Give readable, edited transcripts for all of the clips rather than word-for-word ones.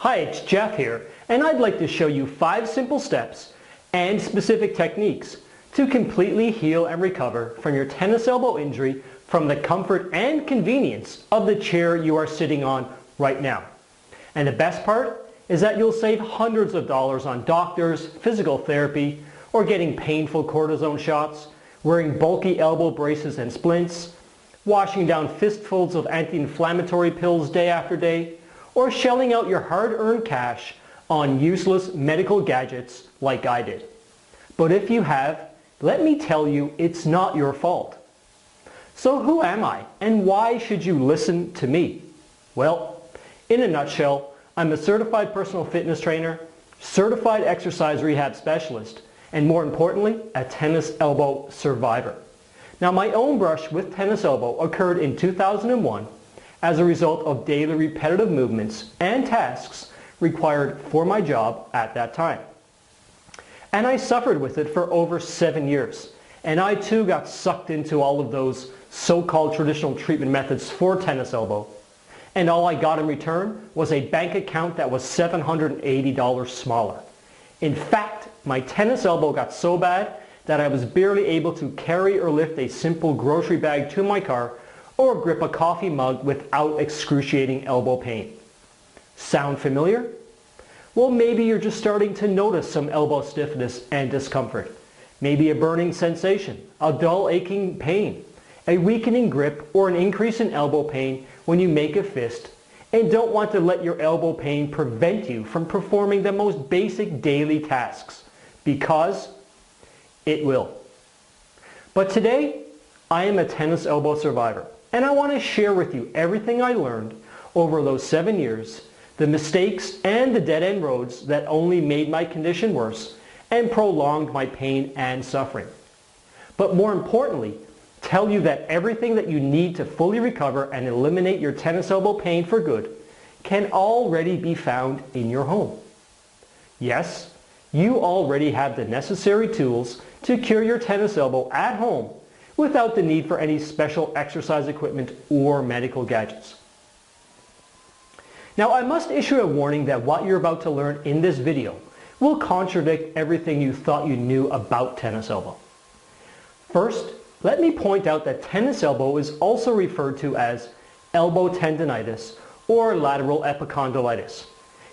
Hi, it's Jeff here, and I'd like to show you 5 simple steps and specific techniques to completely heal and recover from your tennis elbow injury from the comfort and convenience of the chair you are sitting on right now. And the best part is that you'll save hundreds of dollars on doctors, physical therapy, or getting painful cortisone shots, wearing bulky elbow braces and splints, washing down fistfuls of anti-inflammatory pills day after day, or shelling out your hard-earned cash on useless medical gadgets like I did. But if you have, let me tell you, it's not your fault. So who am I, and why should you listen to me? Well, in a nutshell, I'm a certified personal fitness trainer, certified exercise rehab specialist, and more importantly, a tennis elbow survivor. Now, my own brush with tennis elbow occurred in 2001 as a result of daily repetitive movements and tasks required for my job at that time. And I suffered with it for over 7 years. And I too got sucked into all of those so-called traditional treatment methods for tennis elbow. And all I got in return was a bank account that was $780 smaller. In fact, my tennis elbow got so bad that I was barely able to carry or lift a simple grocery bag to my car or grip a coffee mug without excruciating elbow pain. Sound familiar? Well, maybe you're just starting to notice some elbow stiffness and discomfort. Maybe a burning sensation, a dull aching pain, a weakening grip, or an increase in elbow pain when you make a fist, and don't want to let your elbow pain prevent you from performing the most basic daily tasks, because it will. But today, I am a tennis elbow survivor, and I want to share with you everything I learned over those 7 years, the mistakes and the dead-end roads that only made my condition worse and prolonged my pain and suffering. But more importantly, tell you that everything that you need to fully recover and eliminate your tennis elbow pain for good can already be found in your home. Yes, you already have the necessary tools to cure your tennis elbow at home without the need for any special exercise equipment or medical gadgets. Now, I must issue a warning that what you're about to learn in this video will contradict everything you thought you knew about tennis elbow. First, let me point out that tennis elbow is also referred to as elbow tendonitis or lateral epicondylitis.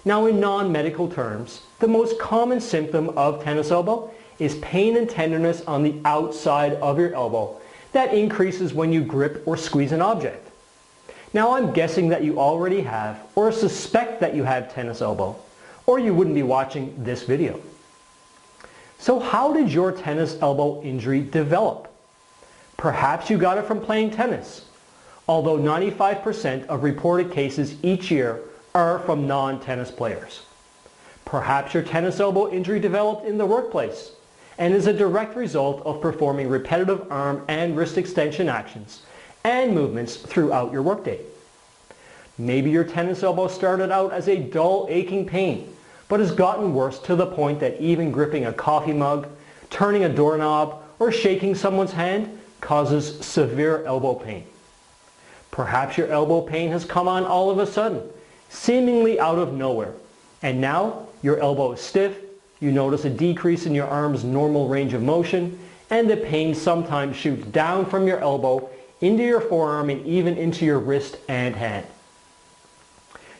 Now, in non-medical terms, the most common symptom of tennis elbow is pain and tenderness on the outside of your elbow that increases when you grip or squeeze an object. Now, I'm guessing that you already have or suspect that you have tennis elbow, or you wouldn't be watching this video. So how did your tennis elbow injury develop? Perhaps you got it from playing tennis, although 95% of reported cases each year are from non-tennis players. Perhaps your tennis elbow injury developed in the workplace and is a direct result of performing repetitive arm and wrist extension actions and movements throughout your workday. Maybe your tennis elbow started out as a dull aching pain, but has gotten worse to the point that even gripping a coffee mug, turning a doorknob, or shaking someone's hand causes severe elbow pain. Perhaps your elbow pain has come on all of a sudden, seemingly out of nowhere, and now your elbow is stiff, you notice a decrease in your arm's normal range of motion, and the pain sometimes shoots down from your elbow into your forearm and even into your wrist and hand.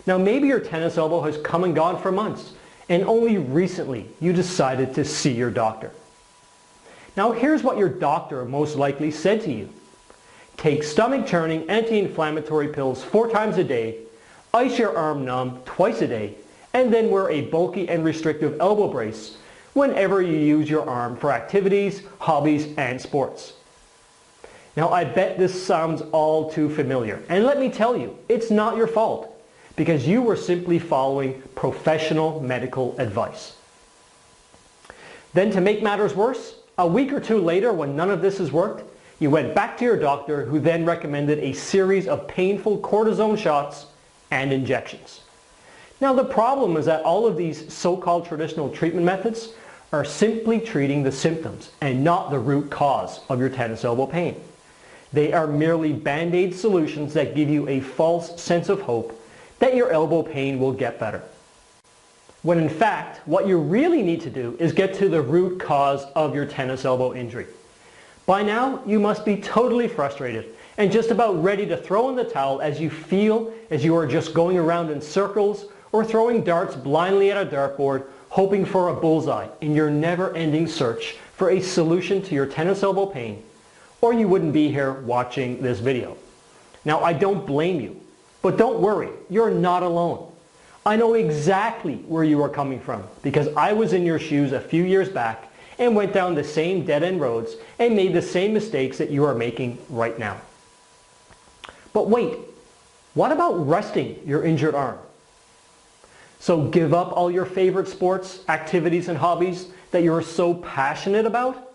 Now, maybe your tennis elbow has come and gone for months, and only recently you decided to see your doctor. Now, here's what your doctor most likely said to you. Take stomach-churning anti-inflammatory pills 4 times a day, ice your arm numb twice a day, and then wear a bulky and restrictive elbow brace whenever you use your arm for activities, hobbies, and sports. Now, I bet this sounds all too familiar, and let me tell you, it's not your fault, because you were simply following professional medical advice. Then, to make matters worse, a week or 2 later, when none of this has worked, you went back to your doctor, who then recommended a series of painful cortisone shots and injections. Now, the problem is that all of these so-called traditional treatment methods are simply treating the symptoms and not the root cause of your tennis elbow pain. They are merely band-aid solutions that give you a false sense of hope that your elbow pain will get better. when in fact, what you really need to do is get to the root cause of your tennis elbow injury. By now, you must be totally frustrated and just about ready to throw in the towel as you feel as you are just going around in circles or throwing darts blindly at a dartboard, hoping for a bullseye in your never-ending search for a solution to your tennis elbow pain, or you wouldn't be here watching this video. Now, I don't blame you, but don't worry, you're not alone. I know exactly where you are coming from because I was in your shoes a few years back and went down the same dead-end roads and made the same mistakes that you are making right now. But wait, what about resting your injured arm? So give up all your favorite sports, activities, and hobbies that you are so passionate about?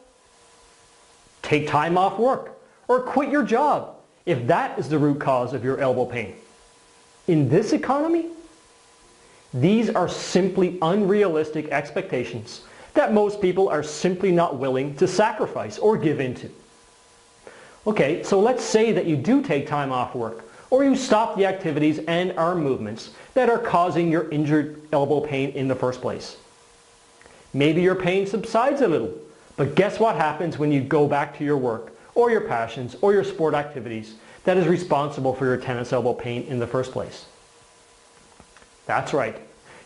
Take time off work or quit your job if that is the root cause of your elbow pain. In this economy, these are simply unrealistic expectations that most people are simply not willing to sacrifice or give into. Okay, so let's say that you do take time off work or you stop the activities and arm movements that are causing your injured elbow pain in the first place. Maybe your pain subsides a little, but guess what happens when you go back to your work or your passions or your sport activities that is responsible for your tennis elbow pain in the first place? That's right,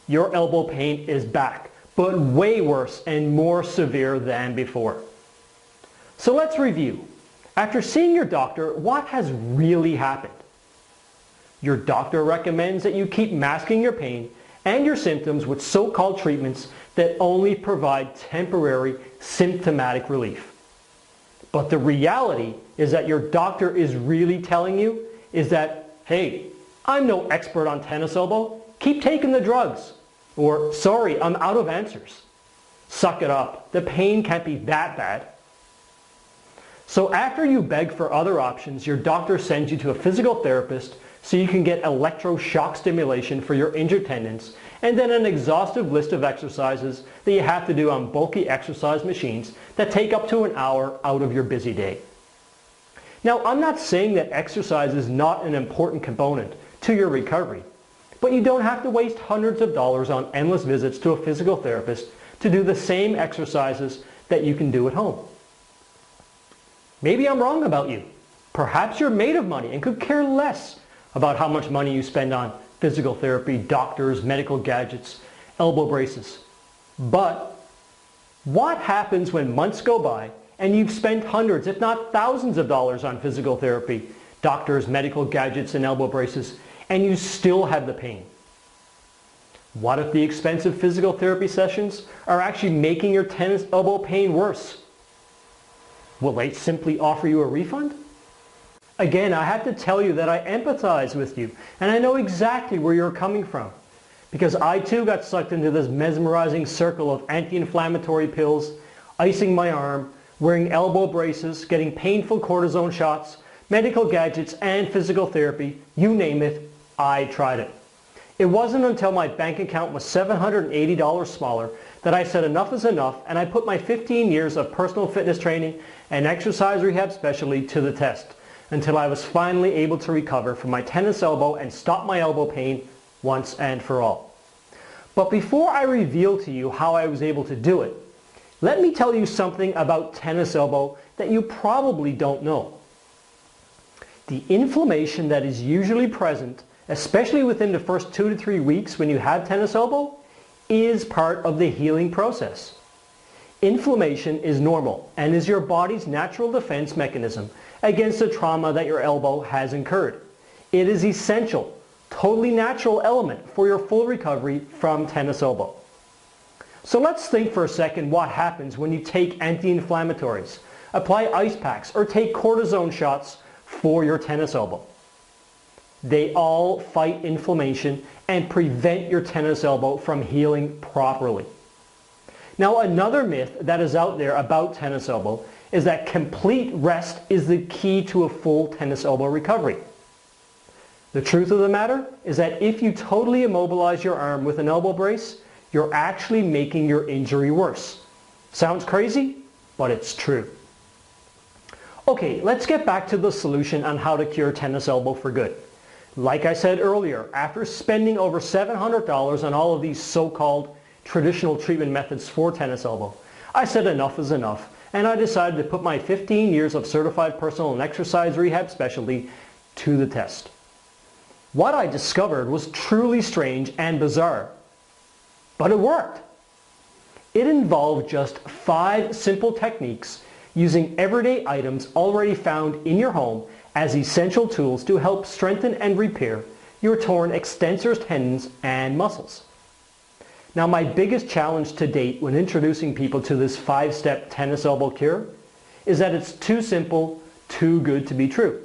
your elbow pain is back, but way worse and more severe than before. So let's review. After seeing your doctor, what has really happened? Your doctor recommends that you keep masking your pain and your symptoms with so-called treatments that only provide temporary symptomatic relief. But the reality is that your doctor is really telling you is that, hey, I'm no expert on tennis elbow, keep taking the drugs. Or, sorry, I'm out of answers. Suck it up, the pain can't be that bad. So after you beg for other options, your doctor sends you to a physical therapist so you can get electroshock stimulation for your injured tendons, and then an exhaustive list of exercises that you have to do on bulky exercise machines that take up to an hour out of your busy day. Now, I'm not saying that exercise is not an important component to your recovery, but you don't have to waste hundreds of dollars on endless visits to a physical therapist to do the same exercises that you can do at home. Maybe I'm wrong about you. Perhaps you're made of money and could care less about how much money you spend on physical therapy, doctors, medical gadgets, elbow braces. But what happens when months go by and you've spent hundreds, if not thousands of dollars on physical therapy, doctors, medical gadgets, and elbow braces, and you still have the pain? What if the expensive physical therapy sessions are actually making your tennis elbow pain worse? Will they simply offer you a refund? Again, I have to tell you that I empathize with you, and I know exactly where you're coming from. Because I too got sucked into this mesmerizing circle of anti-inflammatory pills, icing my arm, wearing elbow braces, getting painful cortisone shots, medical gadgets, and physical therapy. You name it, I tried it. It wasn't until my bank account was $780 smaller that I said enough is enough, and I put my 15 years of personal fitness training and exercise rehab specialty to the test, until I was finally able to recover from my tennis elbow and stop my elbow pain once and for all. But before I reveal to you how I was able to do it, let me tell you something about tennis elbow that you probably don't know. The inflammation that is usually present, especially within the first 2 to 3 weeks when you have tennis elbow, is part of the healing process. Inflammation is normal and is your body's natural defense mechanism against the trauma that your elbow has incurred. It is essential, totally natural element for your full recovery from tennis elbow. So let's think for a second what happens when you take anti-inflammatories, apply ice packs, or take cortisone shots for your tennis elbow. They all fight inflammation and prevent your tennis elbow from healing properly. Now, another myth that is out there about tennis elbow is that complete rest is the key to a full tennis elbow recovery. The truth of the matter is that if you totally immobilize your arm with an elbow brace, you're actually making your injury worse. Sounds crazy, but it's true. Okay, let's get back to the solution on how to cure tennis elbow for good. Like I said earlier, after spending over $700 on all of these so-called traditional treatment methods for tennis elbow, I said enough is enough, and I decided to put my 15 years of certified personal and exercise rehab specialty to the test. What I discovered was truly strange and bizarre, but it worked. It involved just 5 simple techniques using everyday items already found in your home as essential tools to help strengthen and repair your torn extensors, tendons, and muscles. Now, my biggest challenge to date when introducing people to this 5-step tennis elbow cure is that it's too simple, too good to be true.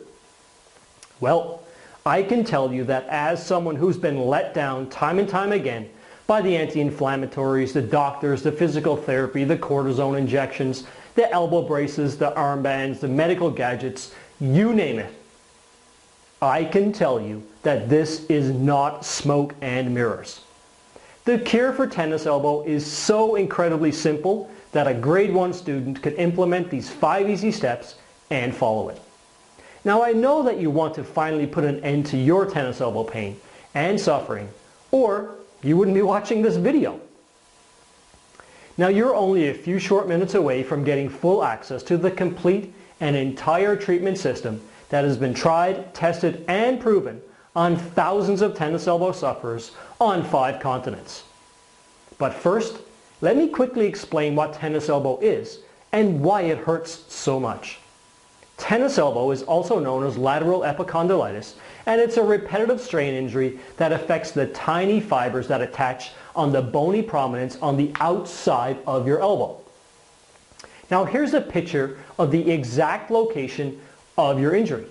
Well, I can tell you that as someone who's been let down time and time again by the anti-inflammatories, the doctors, the physical therapy, the cortisone injections, the elbow braces, the armbands, the medical gadgets, you name it, I can tell you that this is not smoke and mirrors. The cure for tennis elbow is so incredibly simple that a grade 1 student could implement these 5 easy steps and follow it. Now, I know that you want to finally put an end to your tennis elbow pain and suffering, or you wouldn't be watching this video. Now, you're only a few short minutes away from getting full access to the complete and entire treatment system that has been tried, tested, and proven on thousands of tennis elbow sufferers on 5 continents. But first, let me quickly explain what tennis elbow is and why it hurts so much. Tennis elbow is also known as lateral epicondylitis, and it's a repetitive strain injury that affects the tiny fibers that attach on the bony prominence on the outside of your elbow. Now, here's a picture of the exact location of your injury.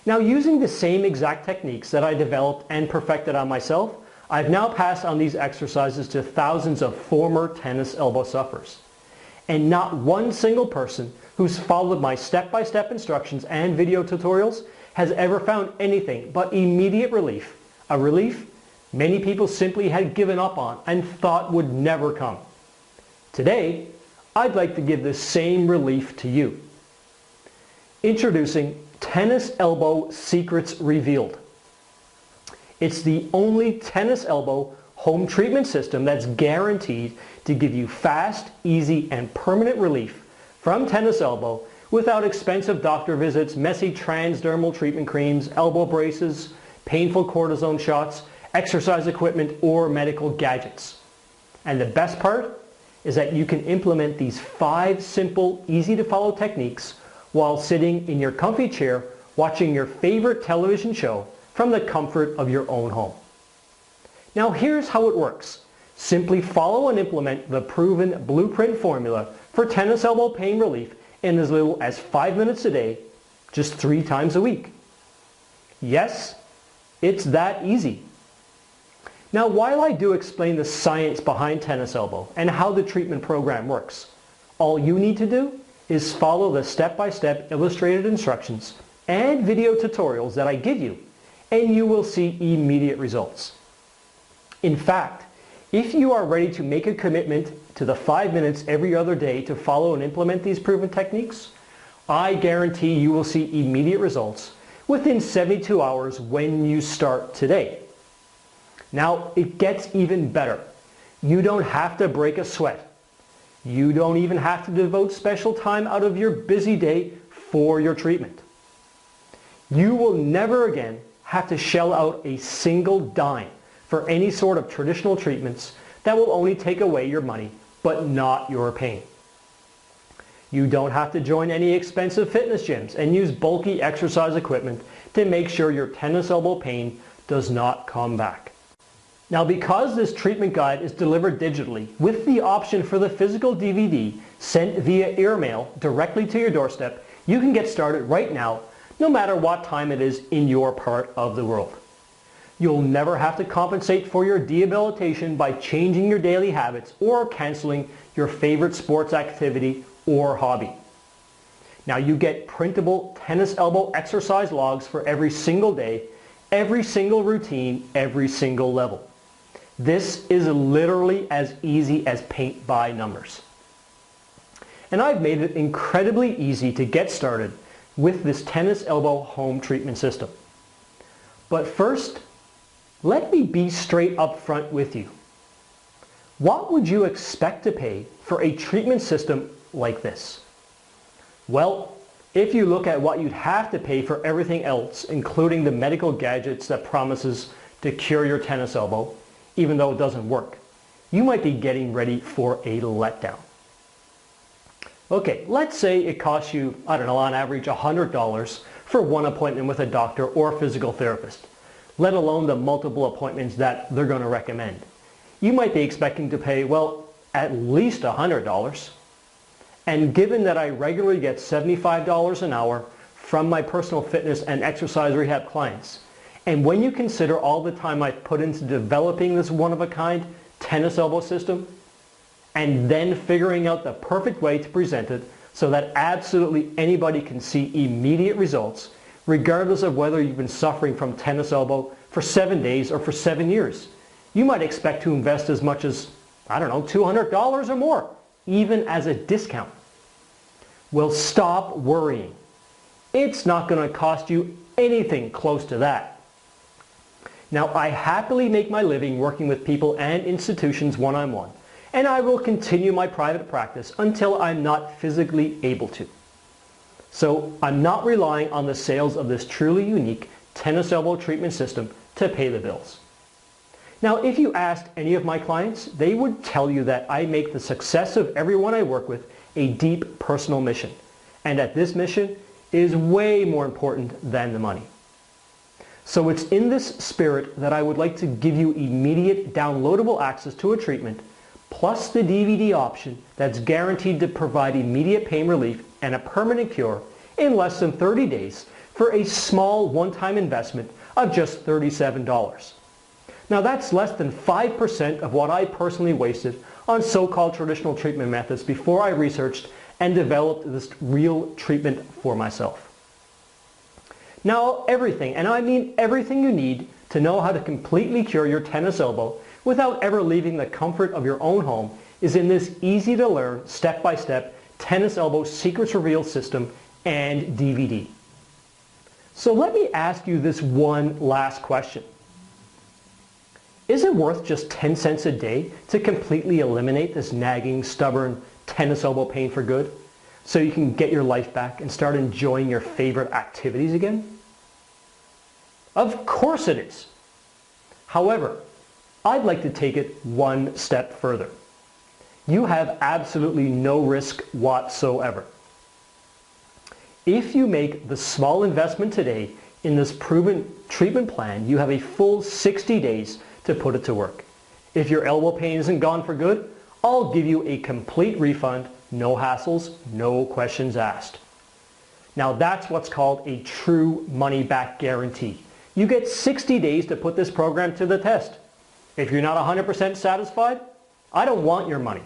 Now, using the same exact techniques that I developed and perfected on myself, I've now passed on these exercises to thousands of former tennis elbow sufferers. And not one single person who's followed my step-by-step instructions and video tutorials has ever found anything but immediate relief, a relief many people simply had given up on and thought would never come. Today, I'd like to give the same relief to you. Introducing Tennis Elbow Secrets Revealed. It's the only tennis elbow home treatment system that's guaranteed to give you fast, easy, and permanent relief from tennis elbow without expensive doctor visits, messy transdermal treatment creams, elbow braces, painful cortisone shots, exercise equipment, or medical gadgets. And the best part is that you can implement these 5 simple, easy to follow techniques while sitting in your comfy chair watching your favorite television show from the comfort of your own home. Now, here's how it works. Simply follow and implement the proven blueprint formula for tennis elbow pain relief in as little as 5 minutes a day, just 3 times a week. Yes, it's that easy. Now, while I do explain the science behind tennis elbow and how the treatment program works, all you need to do is follow the step-by-step illustrated instructions and video tutorials that I give you, and you will see immediate results. In fact, if you are ready to make a commitment to the 5 minutes every other day to follow and implement these proven techniques, I guarantee you will see immediate results within 72 hours when you start today. Now, it gets even better. You don't have to break a sweat. You don't even have to devote special time out of your busy day for your treatment. You will never again have to shell out a single dime for any sort of traditional treatments that will only take away your money, but not your pain. You don't have to join any expensive fitness gyms and use bulky exercise equipment to make sure your tennis elbow pain does not come back. Now, because this treatment guide is delivered digitally with the option for the physical DVD sent via airmail directly to your doorstep, you can get started right now, no matter what time it is in your part of the world. You'll never have to compensate for your debilitation by changing your daily habits or canceling your favorite sports activity or hobby. Now, you get printable tennis elbow exercise logs for every single day, every single routine, every single level. This is literally as easy as paint by numbers. And I've made it incredibly easy to get started with this tennis elbow home treatment system. But first, let me be straight up front with you. What would you expect to pay for a treatment system like this? Well, if you look at what you'd have to pay for everything else, including the medical gadgets that promises to cure your tennis elbow, even though it doesn't work, you might be getting ready for a letdown. Okay, let's say it costs you, I don't know, on average $100 for one appointment with a doctor or physical therapist, let alone the multiple appointments that they're going to recommend. You might be expecting to pay, well, at least $100. And given that I regularly get $75 an hour from my personal fitness and exercise rehab clients, and when you consider all the time I've put into developing this one-of-a-kind tennis elbow system, and then figuring out the perfect way to present it so that absolutely anybody can see immediate results, regardless of whether you've been suffering from tennis elbow for 7 days or for 7 years. You might expect to invest as much as, I don't know, $200 or more, even as a discount. Well, stop worrying. It's not going to cost you anything close to that. Now, I happily make my living working with people and institutions one-on-one, and I will continue my private practice until I'm not physically able to. So I'm not relying on the sales of this truly unique tennis elbow treatment system to pay the bills. Now, if you asked any of my clients, they would tell you that I make the success of everyone I work with a deep personal mission, and that this mission is way more important than the money. So it's in this spirit that I would like to give you immediate downloadable access to a treatment, plus the DVD option that's guaranteed to provide immediate pain relief and a permanent cure in less than 30 days for a small one-time investment of just $37. Now that's less than 5% of what I personally wasted on so-called traditional treatment methods before I researched and developed this real treatment for myself. Now everything, and I mean everything you need to know how to completely cure your tennis elbow without ever leaving the comfort of your own home is in this easy-to-learn, step-by-step tennis elbow secrets revealed system and DVD. So let me ask you this one last question. Is it worth just 10 cents a day to completely eliminate this nagging, stubborn tennis elbow pain for good so you can get your life back and start enjoying your favorite activities again? Of course it is. However, I'd like to take it one step further. You have absolutely no risk whatsoever. If you make the small investment today in this proven treatment plan, you have a full 60 days to put it to work. If your elbow pain isn't gone for good, I'll give you a complete refund, no hassles, no questions asked. Now that's what's called a true money-back guarantee. You get 60 days to put this program to the test. If you're not 100% satisfied, I don't want your money.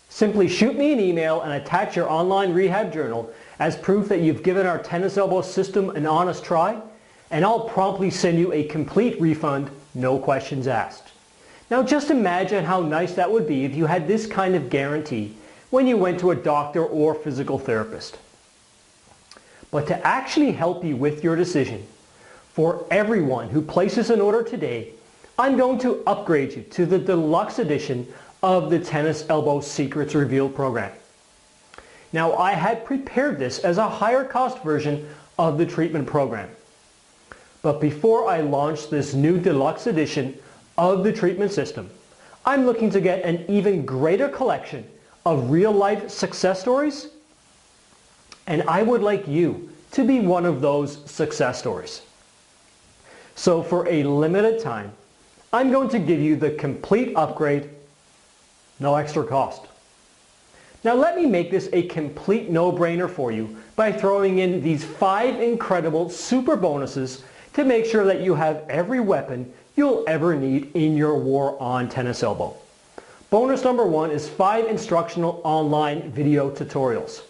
Simply shoot me an email and attach your online rehab journal as proof that you've given our tennis elbow system an honest try, and I'll promptly send you a complete refund, no questions asked. Now just imagine how nice that would be if you had this kind of guarantee when you went to a doctor or physical therapist. But to actually help you with your decision, for everyone who places an order today, I'm going to upgrade you to the deluxe edition of the Tennis Elbow Secrets Revealed program. Now I had prepared this as a higher cost version of the treatment program. But before I launch this new deluxe edition of the treatment system, I'm looking to get an even greater collection of real-life success stories, and I would like you to be one of those success stories. So for a limited time, I'm going to give you the complete upgrade, no extra cost. Now let me make this a complete no-brainer for you by throwing in these 5 incredible super bonuses to make sure that you have every weapon you'll ever need in your war on tennis elbow. Bonus number 1 is 5 instructional online video tutorials.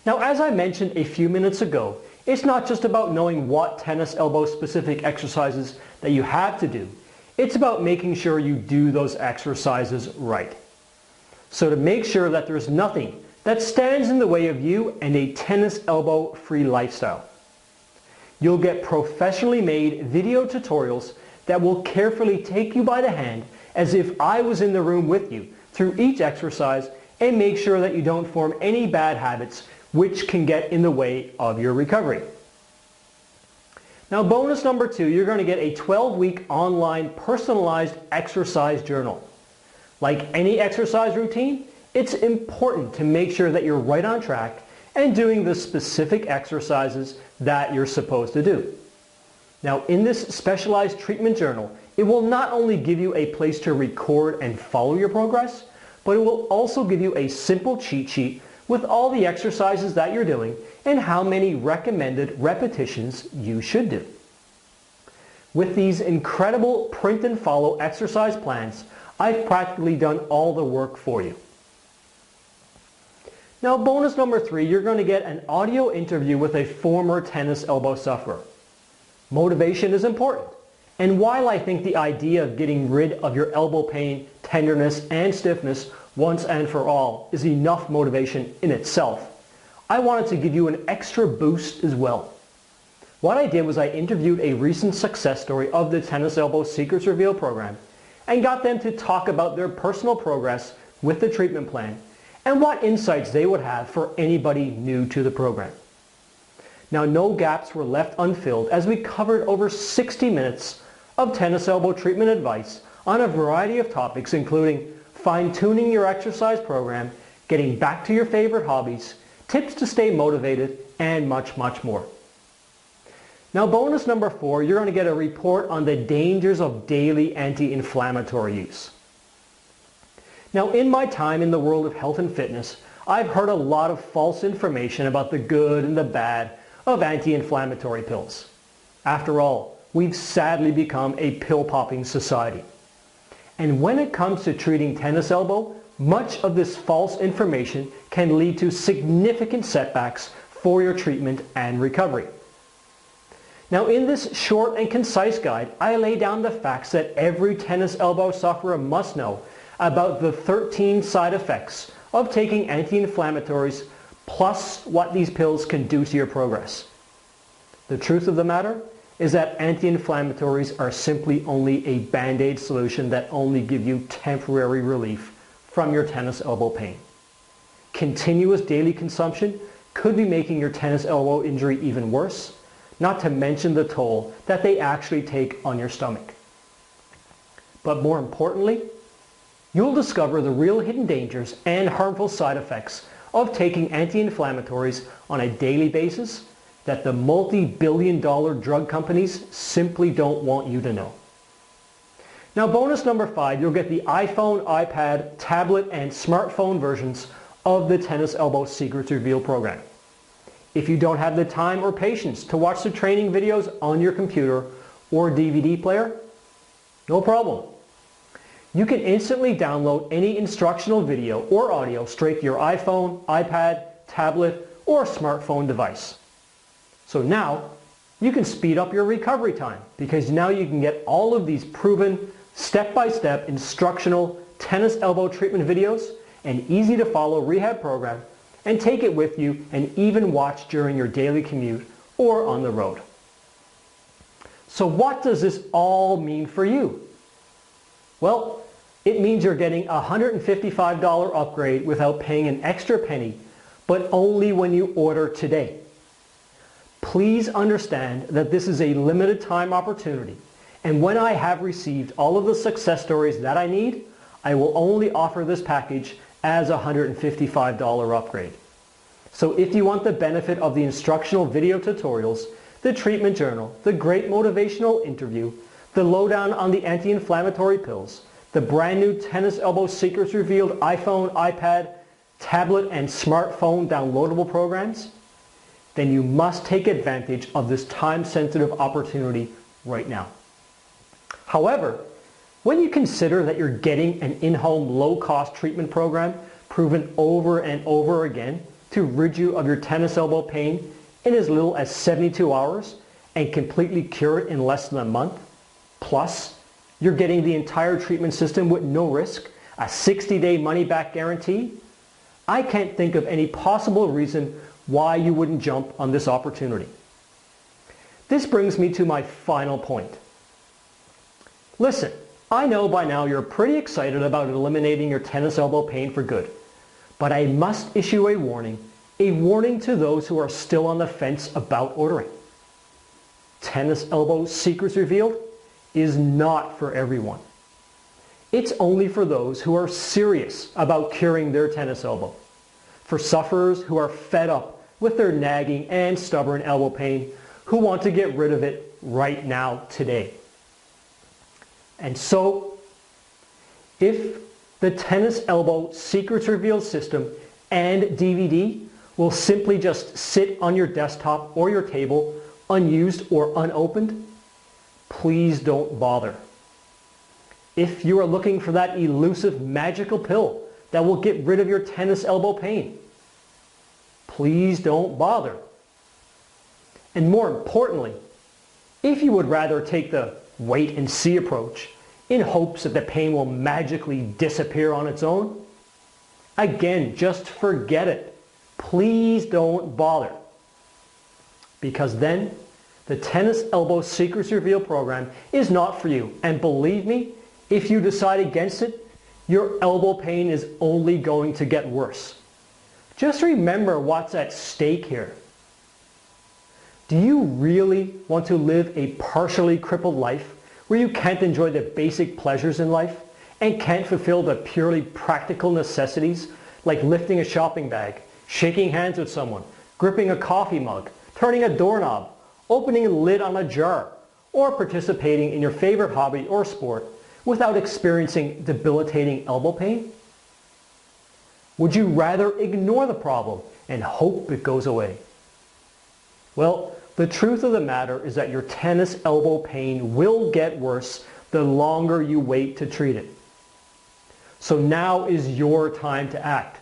Now as I mentioned a few minutes ago, it's not just about knowing what tennis elbow specific exercises that you have to do. It's about making sure you do those exercises right. So to make sure that there's nothing that stands in the way of you and a tennis elbow-free lifestyle. You'll get professionally made video tutorials that will carefully take you by the hand as if I was in the room with you through each exercise and make sure that you don't form any bad habits which can get in the way of your recovery. Now, bonus number 2, you're going to get a 12-week online personalized exercise journal. Like any exercise routine, it's important to make sure that you're right on track and doing the specific exercises that you're supposed to do. Now, in this specialized treatment journal, it will not only give you a place to record and follow your progress, but it will also give you a simple cheat sheet with all the exercises that you're doing and how many recommended repetitions you should do. With these incredible print and follow exercise plans, I've practically done all the work for you. Now, bonus number 3, you're going to get an audio interview with a former tennis elbow sufferer. Motivation is important, and while I think the idea of getting rid of your elbow pain, tenderness, and stiffness once and for all is enough motivation in itself, I wanted to give you an extra boost as well. What I did was I interviewed a recent success story of the Tennis Elbow Secrets Revealed program and got them to talk about their personal progress with the treatment plan and what insights they would have for anybody new to the program. Now, no gaps were left unfilled as we covered over 60 minutes of tennis elbow treatment advice on a variety of topics, including fine-tuning your exercise program, getting back to your favorite hobbies, tips to stay motivated, and much, much more. Now, bonus number 4, you're going to get a report on the dangers of daily anti-inflammatory use. Now, in my time in the world of health and fitness, I've heard a lot of false information about the good and the bad of anti-inflammatory pills. After all, we've sadly become a pill-popping society. And when it comes to treating tennis elbow, much of this false information can lead to significant setbacks for your treatment and recovery. Now, in this short and concise guide, I lay down the facts that every tennis elbow sufferer must know about the 13 side effects of taking anti-inflammatories, plus what these pills can do to your progress. The truth of the matter is that anti-inflammatories are simply only a band-aid solution that only give you temporary relief from your tennis elbow pain. Continuous daily consumption could be making your tennis elbow injury even worse, not to mention the toll that they actually take on your stomach. But more importantly, you'll discover the real hidden dangers and harmful side effects of taking anti-inflammatories on a daily basis that the multi-billion-dollar drug companies simply don't want you to know. Now, bonus number 5, you'll get the iPhone, iPad, tablet, and smartphone versions of the Tennis Elbow Secrets Revealed program. If you don't have the time or patience to watch the training videos on your computer or DVD player, no problem. You can instantly download any instructional video or audio straight to your iPhone, iPad, tablet, or smartphone device. So now you can speed up your recovery time because now you can get all of these proven step-by-step instructional tennis elbow treatment videos and easy to follow rehab program and take it with you and even watch during your daily commute or on the road. So what does this all mean for you? Well, it means you're getting a $155 upgrade without paying an extra penny, but only when you order today. Please understand that this is a limited time opportunity, and when I have received all of the success stories that I need, I will only offer this package as a $155 upgrade. So if you want the benefit of the instructional video tutorials, the treatment journal, the great motivational interview, the lowdown on the anti-inflammatory pills, the brand new Tennis Elbow Secrets Revealed iPhone, iPad, tablet, and smartphone downloadable programs, then you must take advantage of this time-sensitive opportunity right now. However, when you consider that you're getting an in-home low-cost treatment program proven over and over again to rid you of your tennis elbow pain in as little as 72 hours and completely cure it in less than a month, plus you're getting the entire treatment system with no risk, a 60-day money-back guarantee, I can't think of any possible reason why you wouldn't jump on this opportunity. This brings me to my final point. Listen, I know by now you're pretty excited about eliminating your tennis elbow pain for good, but I must issue a warning to those who are still on the fence about ordering. Tennis Elbow Secrets Revealed is not for everyone. It's only for those who are serious about curing their tennis elbow, for sufferers who are fed up with their nagging and stubborn elbow pain, who want to get rid of it right now, today. And so, if the Tennis Elbow Secrets Revealed system and DVD will simply just sit on your desktop or your table, unused or unopened, please don't bother. If you are looking for that elusive magical pill that will get rid of your tennis elbow pain, please don't bother. And more importantly, if you would rather take the wait and see approach in hopes that the pain will magically disappear on its own, again, just forget it. Please don't bother. Because then, the Tennis Elbow Secrets Revealed program is not for you. And believe me, if you decide against it, your elbow pain is only going to get worse. Just remember what's at stake here. Do you really want to live a partially crippled life where you can't enjoy the basic pleasures in life and can't fulfill the purely practical necessities like lifting a shopping bag, shaking hands with someone, gripping a coffee mug, turning a doorknob, opening a lid on a jar, or participating in your favorite hobby or sport without experiencing debilitating elbow pain? Would you rather ignore the problem and hope it goes away? Well, the truth of the matter is that your tennis elbow pain will get worse the longer you wait to treat it. So now is your time to act.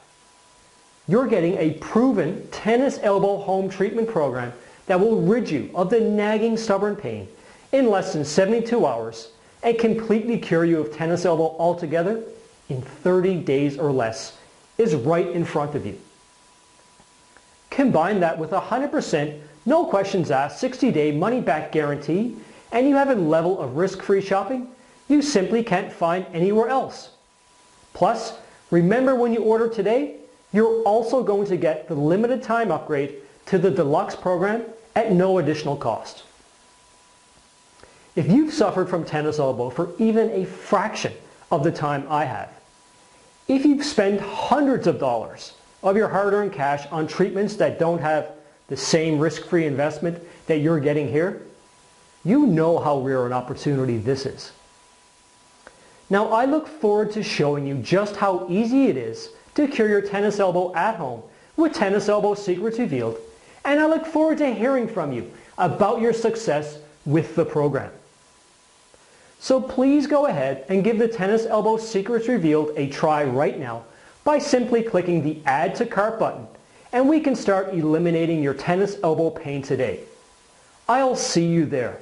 You're getting a proven tennis elbow home treatment program that will rid you of the nagging stubborn pain in less than 72 hours and completely cure you of tennis elbow altogether in 30 days or less is right in front of you. Combine that with a 100% no questions asked 60-day money-back guarantee, and you have a level of risk-free shopping you simply can't find anywhere else. Plus, remember when you order today, you're also going to get the limited time upgrade to the Deluxe program at no additional cost. If you've suffered from tennis elbow for even a fraction of the time I have, if you've spent hundreds of dollars of your hard-earned cash on treatments that don't have the same risk-free investment that you're getting here, you know how rare an opportunity this is. Now, I look forward to showing you just how easy it is to cure your tennis elbow at home with Tennis Elbow Secrets Revealed, and I look forward to hearing from you about your success with the program. So please go ahead and give the Tennis Elbow Secrets Revealed a try right now by simply clicking the Add to Cart button, and we can start eliminating your tennis elbow pain today. I'll see you there.